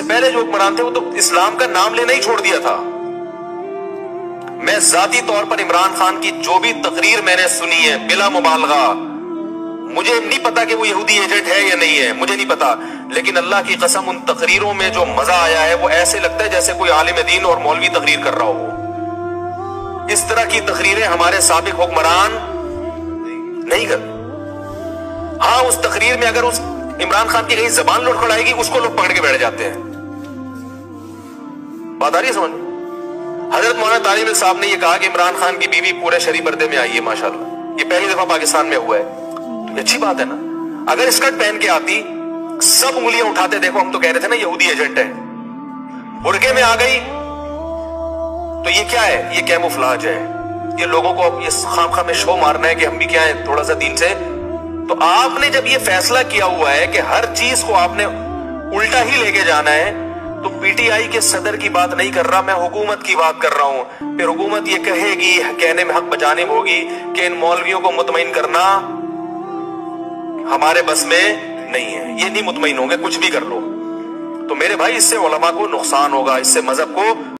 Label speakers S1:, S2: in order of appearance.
S1: پہلے جو حکمران تھے وہ تو اسلام کا نام لینا ہی چھوڑ دیا تھا. میں ذاتی طور پر عمران خان کی جو بھی تقریر میں نے سنی ہے بلا مبالغہ، مجھے نہیں پتا کہ وہ یہودی ایجنٹ ہے یا نہیں ہے، مجھے نہیں پتا، لیکن اللہ کی قسم ان تقریروں میں جو مزہ آیا ہے وہ ایسے لگتا ہے جیسے کوئی عالم دین اور مولوی تقریر کر رہا ہو. اس طرح کی تقریریں ہمارے سابق حکمران نہیں کر. ہاں اس تقریر میں اگر اس عمران خان کی کہیں زبان لڑکھڑائے گی اس کو لوگ پکڑ کے بیٹھ جاتے ہیں. بات آ رہی ہے سمجھ؟ حضرت مولانا طارق صاحب نے یہ کہا کہ عمران خان کی بیوی پورے شرعی پردے میں آئی ہے ماشاءاللہ، یہ پہلی دفعہ پاکستان میں ہوا ہے، تو اچھی بات ہے نا. اگر اسکرٹ پہن کے آتی سب انگلیاں اٹھاتے، دیکھو ہم تو کہہ رہے تھے نا یہودی ایجنٹ ہے. برقعے میں آ گئی تو یہ کیا ہے؟ یہ کیموفلاج ہے. یہ لوگوں کو یہ خام خواہ میں شو مارنا ہے کہ ہم بھی کیا ہیں تھوڑا سا دین سے. تو آپ نے جب یہ فیصلہ کیا ہوا ہے کہ ہر چیز کو آپ نے الٹا ہی لے کے جانا ہے، تو پی ٹی آئی کے صدر کی بات نہیں کر رہا، میں حکومت کی بات کر رہا ہوں. پھر حکومت یہ کہے گی، کہنے میں حق بجانب ہوگی کہ ان مولویوں کو مطمئن کرنا ہمارے بس میں نہیں ہے، یہ نہیں مطمئن ہوں گے کچھ بھی کر لو. تو میرے بھائی اس سے علماء کو نقصان ہوگا، اس سے مذہب کو